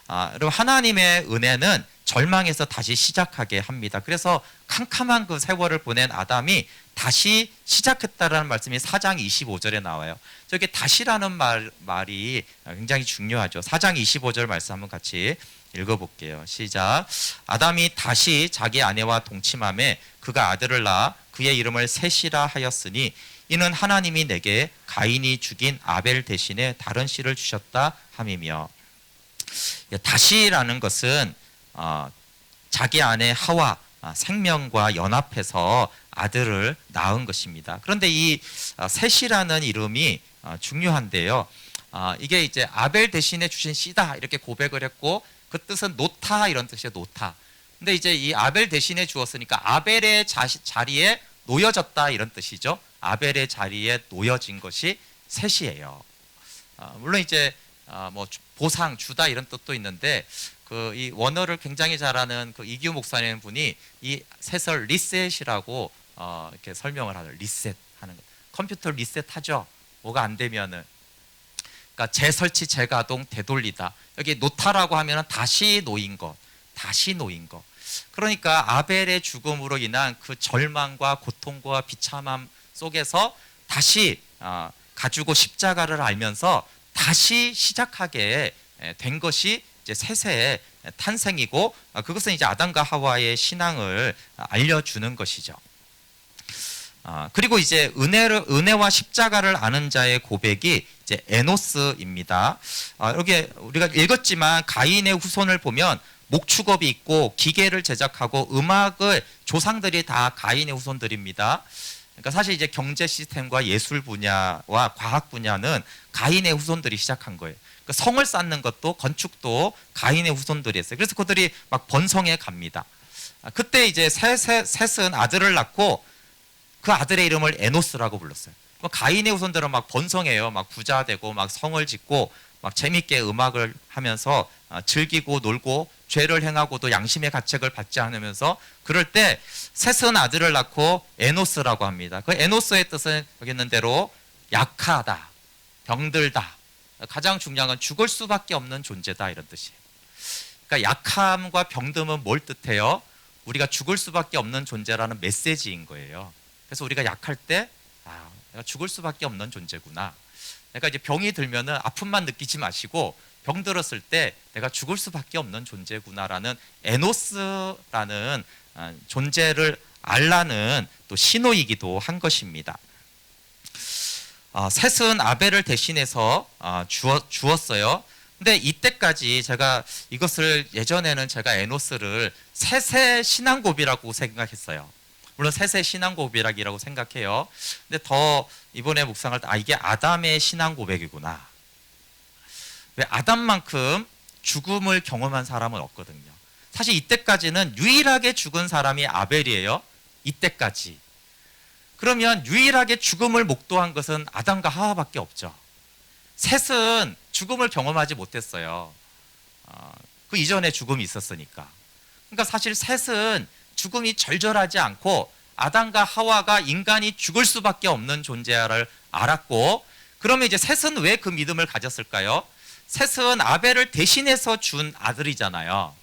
여러분, 하나님의 은혜는 절망에서 다시 시작하게 합니다. 그래서 캄캄한 그 세월을 보낸 아담이 다시 시작했다라는 말씀이 4장 25절에 나와요. 저게 다시라는 말이 굉장히 중요하죠. 4장 25절 말씀 한번 같이 읽어볼게요. 시작. 아담이 다시 자기 아내와 동침함에 그가 아들을 낳아 그의 이름을 셋이라 하였으니 이는 하나님이 내게 가인이 죽인 아벨 대신에 다른 씨를 주셨다 함이며, 다시라는 것은 자기 아내 하와 생명과 연합해서 아들을 낳은 것입니다. 그런데 이 셋이라는 이름이 중요한데요. 이게 이제 아벨 대신에 주신 씨다 이렇게 고백을 했고 그 뜻은 노타 이런 뜻이에요. 노타. 근데 이제 이 아벨 대신에 주었으니까 아벨의 자리에 놓여졌다 이런 뜻이죠. 아벨의 자리에 놓여진 것이 셋이에요. 물론 이제 뭐 보상 주다 이런 뜻도 있는데 그 이 원어를 굉장히 잘하는 그 이규 목사님 분이 이 셋을 리셋이라고 이렇게 설명을 하죠. 리셋하는 거. 컴퓨터 리셋하죠. 뭐가 안 되면은. 그러니까 재설치, 재가동, 되돌리다. 여기 놓다라고 하면은 다시 놓인 것, 다시 놓인 것. 그러니까 아벨의 죽음으로 인한 그 절망과 고통과 비참함 속에서 다시 가지고 십자가를 알면서 다시 시작하게 된 것이 이제 셋의 탄생이고 그것은 이제 아담과 하와의 신앙을 알려주는 것이죠. 그리고 이제 은혜와 십자가를 아는 자의 고백이 이제 에노스입니다. 여기 우리가 읽었지만 가인의 후손을 보면 목축업이 있고 기계를 제작하고 음악을 조상들이 다 가인의 후손들입니다. 그러니까 사실 이제 경제 시스템과 예술 분야와 과학 분야는 가인의 후손들이 시작한 거예요. 그러니까 성을 쌓는 것도 건축도 가인의 후손들이 했어요. 그래서 그들이 막 번성해 갑니다. 그때 이제 셋은 아들을 낳고 그 아들의 이름을 에노스라고 불렀어요. 가인의 후손들은 막 번성해요. 막 부자 되고 막 성을 짓고 막 재밌게 음악을 하면서 즐기고 놀고 죄를 행하고도 양심의 가책을 받지 않으면서 그럴 때 셋은 아들을 낳고 에노스라고 합니다. 그 에노스의 뜻은 여기 있는 대로 약하다, 병들다, 가장 중요한 건 죽을 수밖에 없는 존재다 이런 뜻이에요. 그러니까 약함과 병듦은 뭘 뜻해요? 우리가 죽을 수밖에 없는 존재라는 메시지인 거예요. 그래서 우리가 약할 때 내가 죽을 수밖에 없는 존재구나. 내가 이제 병이 들면은 아픔만 느끼지 마시고 병 들었을 때 내가 죽을 수밖에 없는 존재구나라는 에노스라는 존재를 알라는 또 신호이기도 한 것입니다. 셋은 아벨을 대신해서 주었어요. 근데 이때까지 제가 이것을 예전에는 제가 에노스를 셋의 신앙고비라고 생각했어요. 물론 셋의 신앙고백이라고 생각해요. 근데 더 이번에 묵상할 때 이게 아담의 신앙고백이구나. 왜 아담만큼 죽음을 경험한 사람은 없거든요. 사실 이때까지는 유일하게 죽은 사람이 아벨이에요. 이때까지. 그러면 유일하게 죽음을 목도한 것은 아담과 하와밖에 없죠. 셋은 죽음을 경험하지 못했어요. 그 이전에 죽음이 있었으니까. 그러니까 사실 셋은 죽음이 절절하지 않고 아담과 하와가 인간이 죽을 수밖에 없는 존재를 알았고, 그러면 이제 셋은 왜 그 믿음을 가졌을까요? 셋은 아벨을 대신해서 준 아들이잖아요.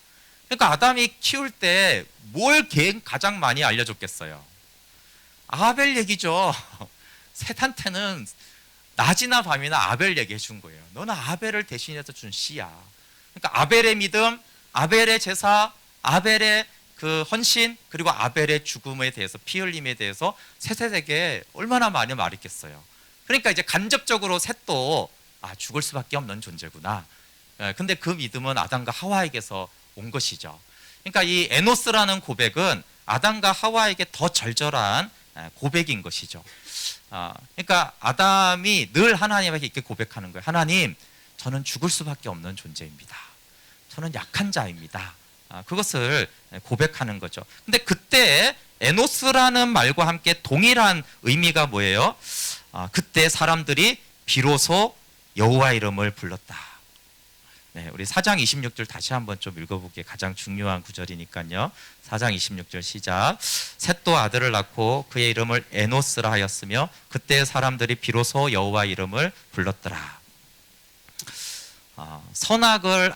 그러니까 아담이 키울 때 뭘 가장 많이 알려줬겠어요? 아벨 얘기죠. 셋한테는 낮이나 밤이나 아벨 얘기해 준 거예요. 너는 아벨을 대신해서 준 씨야. 그러니까 아벨의 믿음, 아벨의 제사, 아벨의 그 헌신, 그리고 아벨의 죽음에 대해서, 피 흘림에 대해서 셋에게 얼마나 많이 말했겠어요. 그러니까 이제 간접적으로 셋도 죽을 수밖에 없는 존재구나. 근데 그 믿음은 아담과 하와에게서 온 것이죠. 그러니까 이 에노스라는 고백은 아담과 하와에게 더 절절한 고백인 것이죠. 그러니까 아담이 늘 하나님에게 이렇게 고백하는 거예요. 하나님, 저는 죽을 수밖에 없는 존재입니다. 저는 약한 자입니다. 그것을 고백하는 거죠. 근데 그때 에노스라는 말과 함께 동일한 의미가 뭐예요? 그때 사람들이 비로소 여호와 이름을 불렀다. 네, 우리 4장 26절 다시 한번 좀 읽어보기에 가장 중요한 구절이니까요. 4장 26절 시작. 셋도 아들을 낳고 그의 이름을 에노스라 하였으며 그때 사람들이 비로소 여호와 이름을 불렀더라. 선악을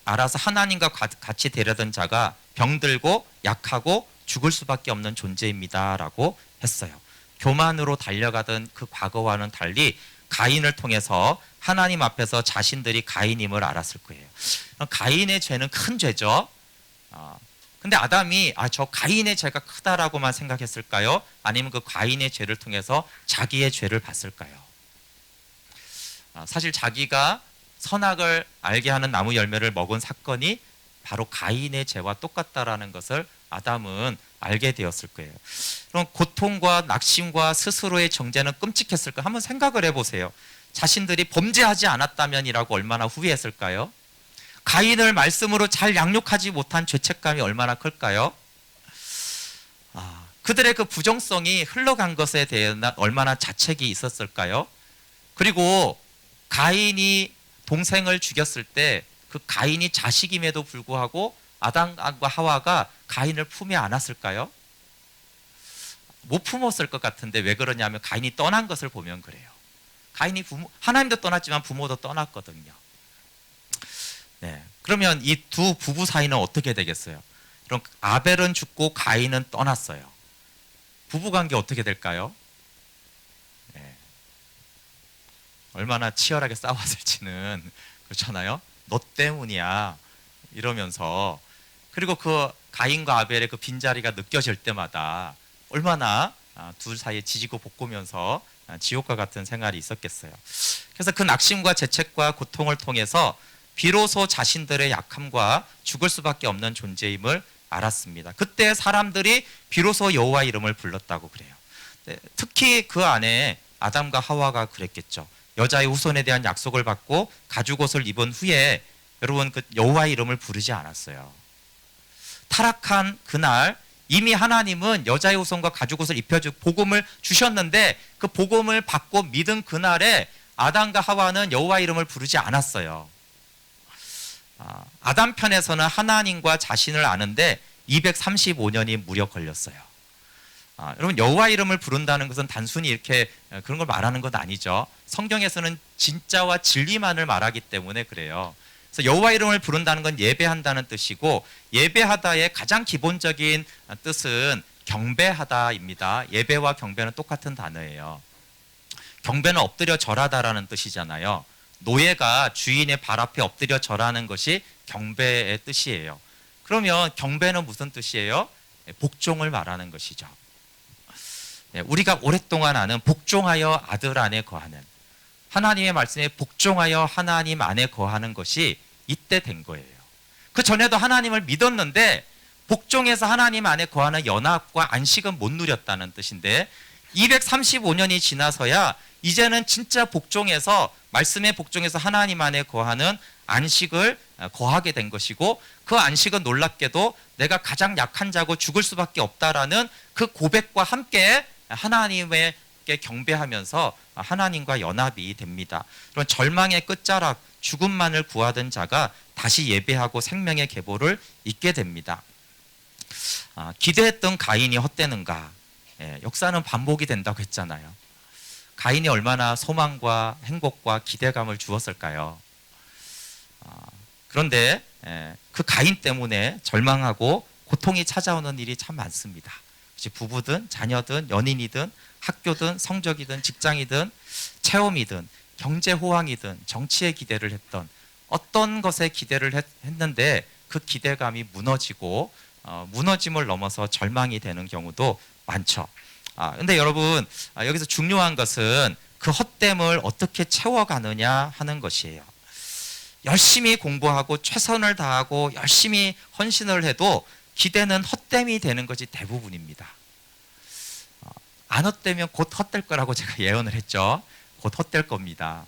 알아서 하나님과 같이 되려던 자가 병들고 약하고 죽을 수밖에 없는 존재입니다라고 했어요. 교만으로 달려가던 그 과거와는 달리 가인을 통해서 하나님 앞에서 자신들이 가인임을 알았을 거예요. 가인의 죄는 큰 죄죠. 근데 아담이 저 가인의 죄가 크다라고만 생각했을까요? 아니면 그 가인의 죄를 통해서 자기의 죄를 봤을까요? 사실 자기가 선악을 알게 하는 나무 열매를 먹은 사건이 바로 가인의 죄와 똑같다라는 것을 아담은 알게 되었을 거예요. 그럼 고통과 낙심과 스스로의 정죄는 끔찍했을까? 한번 생각을 해보세요. 자신들이 범죄하지 않았다면이라고 얼마나 후회했을까요? 가인을 말씀으로 잘 양육하지 못한 죄책감이 얼마나 클까요? 그들의 그 부정성이 흘러간 것에 대해 얼마나 자책이 있었을까요? 그리고 가인이 동생을 죽였을 때 그 가인이 자식임에도 불구하고 아담과 하와가 가인을 품에 안았을까요? 못 품었을 것 같은데 왜 그러냐면 가인이 떠난 것을 보면 그래요. 가인이 하나님도 떠났지만 부모도 떠났거든요. 네, 그러면 이 두 부부 사이는 어떻게 되겠어요? 그럼 아벨은 죽고 가인은 떠났어요. 부부관계 어떻게 될까요? 네, 얼마나 치열하게 싸웠을지는 그렇잖아요. 너 때문이야 이러면서, 그리고 그 가인과 아벨의 그 빈자리가 느껴질 때마다 얼마나 둘 사이에 지지고 볶으면서 지옥과 같은 생활이 있었겠어요. 그래서 그 낙심과 죄책과 고통을 통해서 비로소 자신들의 약함과 죽을 수밖에 없는 존재임을 알았습니다. 그때 사람들이 비로소 여호와 이름을 불렀다고 그래요. 특히 그 안에 아담과 하와가 그랬겠죠. 여자의 후손에 대한 약속을 받고 가죽옷을 입은 후에 여러분 그 여호와의 이름을 부르지 않았어요. 타락한 그날 이미 하나님은 여자의 후손과 가죽옷을 입혀주고 복음을 주셨는데 그 복음을 받고 믿은 그날에 아담과 하와는 여호와의 이름을 부르지 않았어요. 아담 편에서는 하나님과 자신을 아는데 235년이 무려 걸렸어요. 여러분 여호와 이름을 부른다는 것은 단순히 이렇게 그런 걸 말하는 건 아니죠. 성경에서는 진짜와 진리만을 말하기 때문에 그래요. 그래서 여호와 이름을 부른다는 건 예배한다는 뜻이고, 예배하다의 가장 기본적인 뜻은 경배하다입니다. 예배와 경배는 똑같은 단어예요. 경배는 엎드려 절하다라는 뜻이잖아요. 노예가 주인의 발 앞에 엎드려 절하는 것이 경배의 뜻이에요. 그러면 경배는 무슨 뜻이에요? 복종을 말하는 것이죠. 우리가 오랫동안 아는 복종하여 아들 안에 거하는, 하나님의 말씀에 복종하여 하나님 안에 거하는 것이 이때 된 거예요. 그 전에도 하나님을 믿었는데 복종해서 하나님 안에 거하는 연합과 안식은 못 누렸다는 뜻인데, 235년이 지나서야 이제는 진짜 복종해서, 말씀에 복종해서 하나님 안에 거하는 안식을 거하게 된 것이고, 그 안식은 놀랍게도 내가 가장 약한 자고 죽을 수밖에 없다라는 그 고백과 함께 하나님께 경배하면서 하나님과 연합이 됩니다. 그럼 절망의 끝자락, 죽음만을 구하던 자가 다시 예배하고 생명의 계보를 잇게 됩니다. 기대했던 가인이 헛되는가? 역사는 반복이 된다고 했잖아요. 가인이 얼마나 소망과 행복과 기대감을 주었을까요? 그런데 그 가인 때문에 절망하고 고통이 찾아오는 일이 참 많습니다. 부부든 자녀든 연인이든 학교든 성적이든 직장이든 체험이든 경제 호황이든 정치에 기대를 했던 어떤 것에 기대를 했는데 그 기대감이 무너지고 무너짐을 넘어서 절망이 되는 경우도 많죠. 근데 여러분, 여기서 중요한 것은 그 헛됨을 어떻게 채워가느냐 하는 것이에요. 열심히 공부하고 최선을 다하고 열심히 헌신을 해도 기대는 헛됨이 되는 것이 대부분입니다. 안 헛되면 곧 헛될 거라고 제가 예언을 했죠. 곧 헛될 겁니다.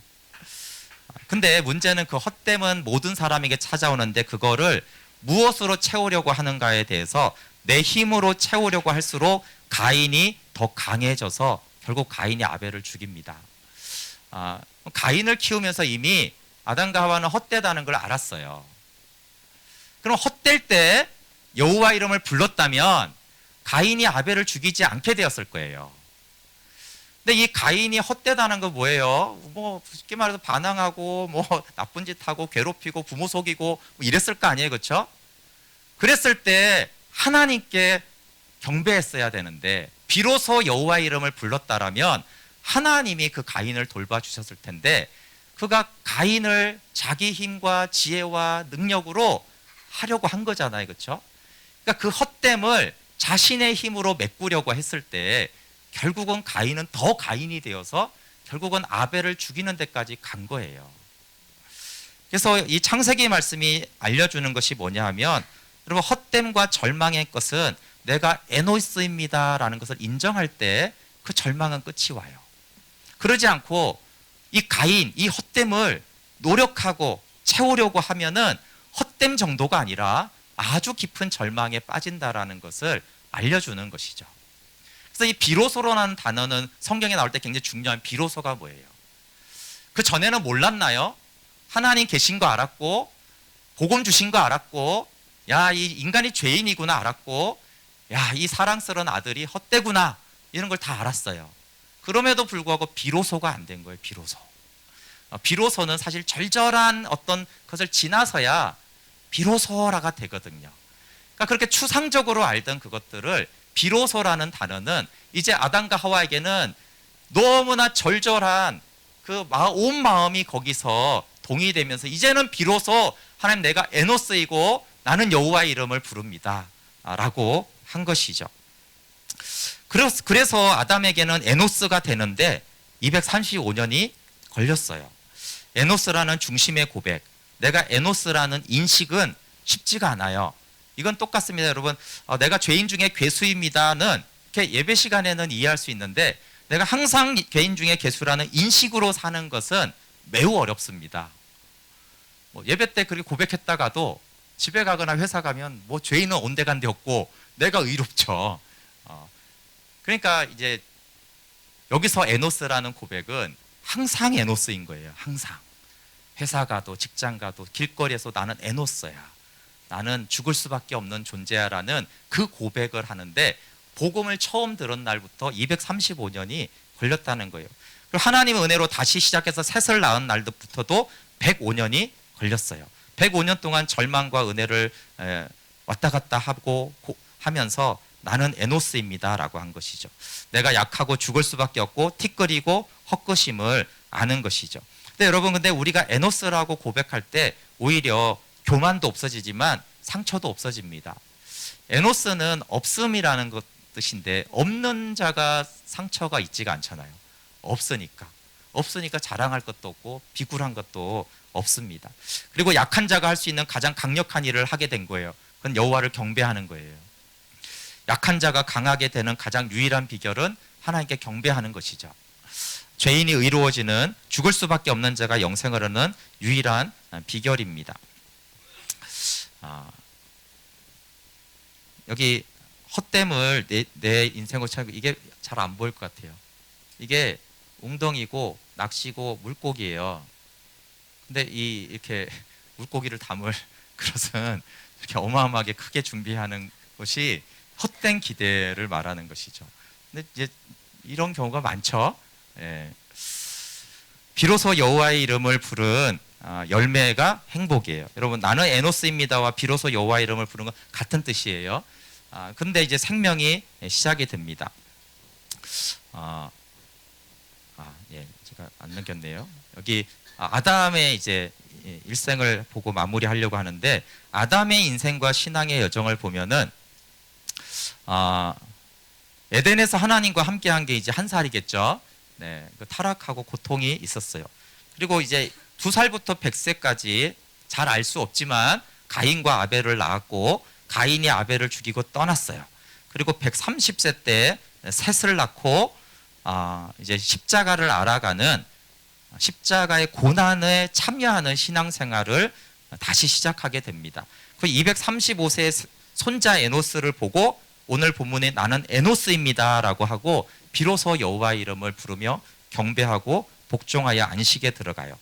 근데 문제는 그 헛됨은 모든 사람에게 찾아오는데 그거를 무엇으로 채우려고 하는가에 대해서, 내 힘으로 채우려고 할수록 가인이 더 강해져서 결국 가인이 아벨을 죽입니다. 가인을 키우면서 이미 아담과 하와는 헛되다는 걸 알았어요. 그럼 헛될 때 여호와 이름을 불렀다면 가인이 아벨을 죽이지 않게 되었을 거예요. 근데 이 가인이 헛되다는 건 뭐예요? 쉽게 말해서 반항하고 나쁜 짓 하고 괴롭히고 부모 속이고 이랬을 거 아니에요, 그렇죠? 그랬을 때 하나님께 경배했어야 되는데, 비로소 여호와 이름을 불렀다라면 하나님이 그 가인을 돌봐주셨을 텐데, 그가 가인을 자기 힘과 지혜와 능력으로 하려고 한 거잖아요, 그렇죠? 그러니까 그 헛됨을 자신의 힘으로 메꾸려고 했을 때 결국은 가인은 더 가인이 되어서 결국은 아벨을 죽이는 데까지 간 거예요. 그래서 이 창세기 말씀이 알려주는 것이 뭐냐 하면, 여러분, 헛됨과 절망의 것은 내가 에노스입니다라는 것을 인정할 때 그 절망은 끝이 와요. 그러지 않고 이 가인, 이 헛됨을 노력하고 채우려고 하면은 헛됨 정도가 아니라 아주 깊은 절망에 빠진다라는 것을 알려주는 것이죠. 그래서 이 비로소로라는 단어는 성경에 나올 때 굉장히 중요한, 비로소가 뭐예요? 그 전에는 몰랐나요? 하나님 계신 거 알았고, 복음 주신 거 알았고, 야, 이 인간이 죄인이구나 알았고, 야, 이 사랑스러운 아들이 헛되구나, 이런 걸 다 알았어요. 그럼에도 불구하고 비로소가 안 된 거예요. 비로소는 사실 절절한 어떤 것을 지나서야 비로소라가 되거든요. 그러니까 그렇게 추상적으로 알던 그것들을, 비로소라는 단어는 이제 아담과 하와에게는 너무나 절절한 그 온 마음이 거기서 동의되면서 이제는 비로소 하나님, 내가 에노스이고 나는 여호와의 이름을 부릅니다 라고 한 것이죠. 그래서 아담에게는 에노스가 되는데 235년이 걸렸어요. 에노스라는 중심의 고백, 내가 에노스라는 인식은 쉽지가 않아요. 이건 똑같습니다, 여러분. 내가 죄인 중에 괴수입니다는 이렇게 예배 시간에는 이해할 수 있는데, 내가 항상 죄인 중에 괴수라는 인식으로 사는 것은 매우 어렵습니다. 예배 때 그렇게 고백했다가도 집에 가거나 회사 가면 죄인은 온데간데 없고 내가 의롭죠. 그러니까 이제 여기서 에노스라는 고백은 항상 에노스인 거예요. 항상. 회사 가도 직장 가도 길거리에서 나는 에노스야, 나는 죽을 수밖에 없는 존재야라는 그 고백을 하는데, 복음을 처음 들은 날부터 235년이 걸렸다는 거예요. 그리고 하나님의 은혜로 다시 시작해서 셋을 낳은 날부터도 105년이 걸렸어요. 105년 동안 절망과 은혜를 왔다 갔다 하고 하면서 나는 에노스입니다 라고 한 것이죠. 내가 약하고 죽을 수밖에 없고 티끌이고 헛것임을 아는 것이죠. 근데 여러분, 근데 우리가 에노스라고 고백할 때 오히려 교만도 없어지지만 상처도 없어집니다. 에노스는 없음이라는 것 뜻인데, 없는 자가 상처가 있지가 않잖아요. 없으니까 자랑할 것도 없고 비굴한 것도 없습니다. 그리고 약한 자가 할 수 있는 가장 강력한 일을 하게 된 거예요. 그건 여호와를 경배하는 거예요. 약한 자가 강하게 되는 가장 유일한 비결은 하나님께 경배하는 것이죠. 죄인이 의로워지는, 죽을 수밖에 없는 자가 영생을 하는 유일한 비결입니다. 여기 헛됨을 내 인생으로 찾고, 이게 잘 안 보일 것 같아요. 이게 웅덩이고 낚시고 물고기예요. 근데 이렇게 물고기를 담을 그릇은 이렇게 어마어마하게 크게 준비하는 것이 헛된 기대를 말하는 것이죠. 근데 이제 이런 경우가 많죠. 예. 비로소 여호와의 이름을 부른 열매가 행복이에요. 여러분, 나는 에노스입니다와 비로소 여호와의 이름을 부르는 건 같은 뜻이에요. 근데 이제 생명이 시작이 됩니다. 예, 제가 안 넘겼네요. 여기 아담의 이제 일생을 보고 마무리하려고 하는데, 아담의 인생과 신앙의 여정을 보면은 에덴에서 하나님과 함께한 게 이제 한 살이겠죠. 네, 그 타락하고 고통이 있었어요. 그리고 이제 2살부터 100세까지 잘 알 수 없지만 가인과 아벨을 낳았고, 가인이 아벨을 죽이고 떠났어요. 그리고 130세 때 셋을 낳고 이제 십자가를 알아가는, 십자가의 고난에 참여하는 신앙생활을 다시 시작하게 됩니다. 그 235세의 손자 에노스를 보고 오늘 본문에 나는 에노스입니다 라고 하고 비로소 여호와의 이름을 부르며 경배하고 복종하여 안식에 들어가요.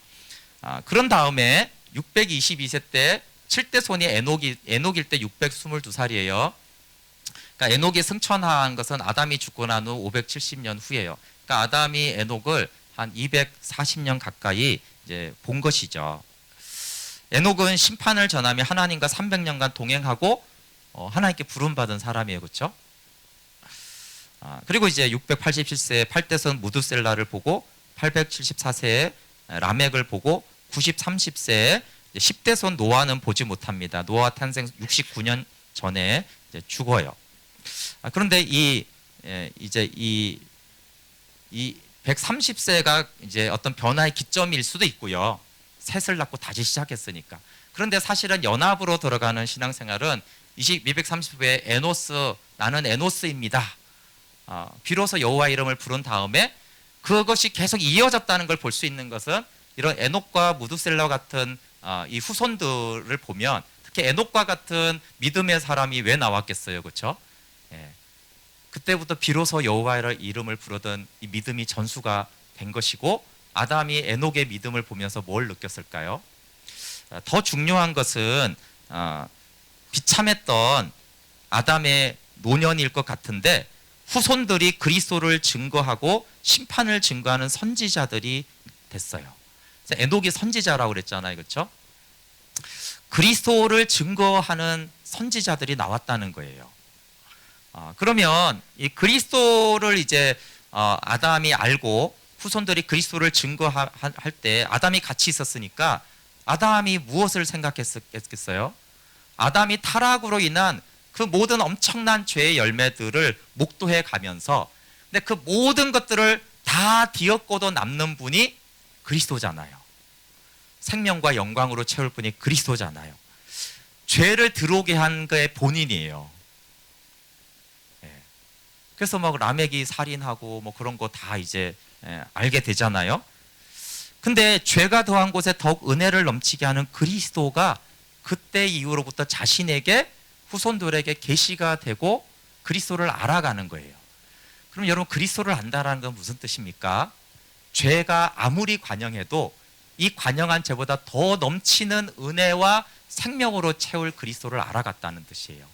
그런 다음에 622세 때 7대 손이 에녹일 때 622살이에요. 그러니까 에녹이 승천한 것은 아담이 죽고 난 후 570년 후예요. 그러니까 아담이 에녹을 한 240년 가까이 이제 본 것이죠. 에녹은 심판을 전하며 하나님과 300년간 동행하고 하나님께 부름받은 사람이에요. 그렇죠? 그리고 이제 687세에 8대선 무드셀라를 보고 874세에 라멕을 보고 30세에 10대손 노아는 보지 못합니다. 노아 탄생 69년 전에 이제 죽어요. 그런데 이제 이 130세가 이제 어떤 변화의 기점일 수도 있고요. 셋을 낳고 다시 시작했으니까. 그런데 사실은 연합으로 들어가는 신앙생활은 230에 에노스, 나는 에노스입니다. 비로소 여호와 이름을 부른 다음에 그것이 계속 이어졌다는 걸 볼 수 있는 것은 이런 에녹과 무드셀라 같은 이 후손들을 보면, 특히 에녹과 같은 믿음의 사람이 왜 나왔겠어요, 그렇죠? 예. 그때부터 비로소 여호와의 이름을 부르던 이 믿음이 전수가 된 것이고, 아담이 에녹의 믿음을 보면서 뭘 느꼈을까요? 더 중요한 것은 비참했던 아담의 노년일 것 같은데, 후손들이 그리스도를 증거하고 심판을 증거하는 선지자들이 됐어요. 그래서 에녹이 선지자라고 그랬잖아요, 그렇죠? 그리스도를 증거하는 선지자들이 나왔다는 거예요. 그러면 이 그리스도를 이제 아담이 알고 후손들이 그리스도를 증거할 때 아담이 같이 있었으니까 아담이 무엇을 생각했겠어요? 아담이 타락으로 인한 그 모든 엄청난 죄의 열매들을 목도해 가면서, 근데 그 모든 것들을 다 뒤엎고도 남는 분이 그리스도잖아요. 생명과 영광으로 채울 분이 그리스도잖아요. 죄를 들어오게 한 거의 본인이에요. 그래서 막 라멕이 살인하고 뭐 그런 거 다 이제 알게 되잖아요. 근데 죄가 더한 곳에 더욱 은혜를 넘치게 하는 그리스도가 그때 이후로부터 자신에게, 후손들에게 계시가 되고 그리스도를 알아가는 거예요. 그럼 여러분, 그리스도를 안다라는 건 무슨 뜻입니까? 죄가 아무리 관영해도 이 관영한 죄보다 더 넘치는 은혜와 생명으로 채울 그리스도를 알아갔다는 뜻이에요.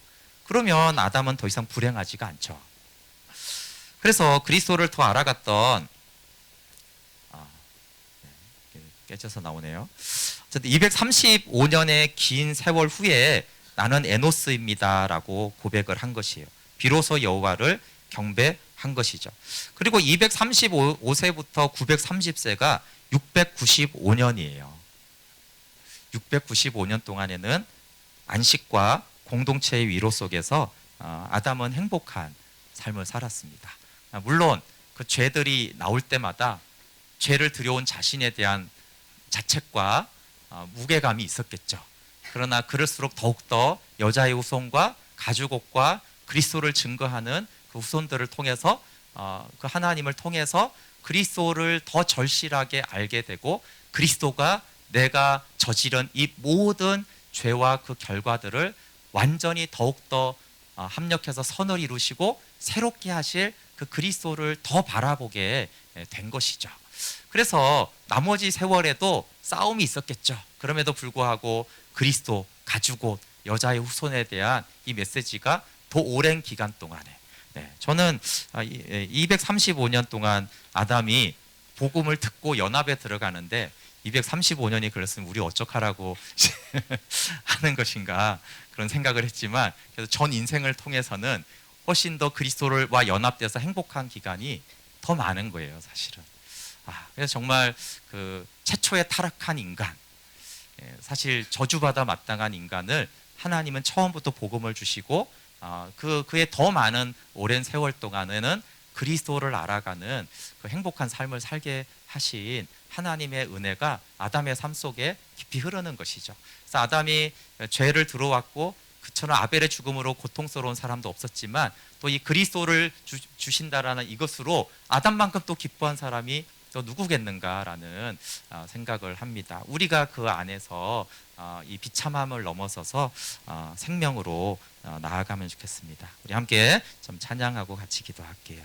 그러면 아담은 더 이상 불행하지가 않죠. 그래서 그리스도를 더 알아갔던 깨져서 나오네요. 235년의 긴 세월 후에 나는 에노스입니다라고 고백을 한 것이에요. 비로소 여호와를 경배한 것이죠. 그리고 235세부터 930세가 695년이에요. 695년 동안에는 안식과 공동체의 위로 속에서 아담은 행복한 삶을 살았습니다. 물론 그 죄들이 나올 때마다 죄를 들여온 자신에 대한 자책과 무게감이 있었겠죠. 그러나 그럴수록 더욱더 여자의 후손과 가죽옷과 그리스도를 증거하는 그 후손들을 통해서 그 하나님을 통해서 그리스도를 더 절실하게 알게 되고 그리스도가 내가 저지른 이 모든 죄와 그 결과들을 완전히 더욱더 합력해서 선을 이루시고 새롭게 하실 그 그리스도를 더 바라보게 된 것이죠. 그래서 나머지 세월에도 싸움이 있었겠죠. 그럼에도 불구하고 그리스도, 가죽옷, 여자의 후손에 대한 이 메시지가 더 오랜 기간 동안에 저는 235년 동안 아담이 복음을 듣고 연합에 들어가는데 235년이 그랬으면 우리 어쩌하라고 하는 것인가 그런 생각을 했지만 그래서 전 인생을 통해서는 훨씬 더 그리스도와 연합돼서 행복한 기간이 더 많은 거예요, 사실은. 그래서 정말 그 최초의 타락한 인간, 사실 저주받아 마땅한 인간을 하나님은 처음부터 복음을 주시고 그의 더 많은 오랜 세월 동안에는 그리스도를 알아가는 그 행복한 삶을 살게 하신 하나님의 은혜가 아담의 삶 속에 깊이 흐르는 것이죠. 그래서 아담이 죄를 들어왔고 그처럼 아벨의 죽음으로 고통스러운 사람도 없었지만 또 이 그리스도를 주신다라는 이것으로 아담만큼 또 기뻐한 사람이 또 누구겠는가라는 생각을 합니다. 우리가 그 안에서 이 비참함을 넘어서서 생명으로 나아가면 좋겠습니다. 우리 함께 좀 찬양하고 같이 기도할게요.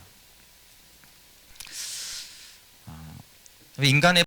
인간의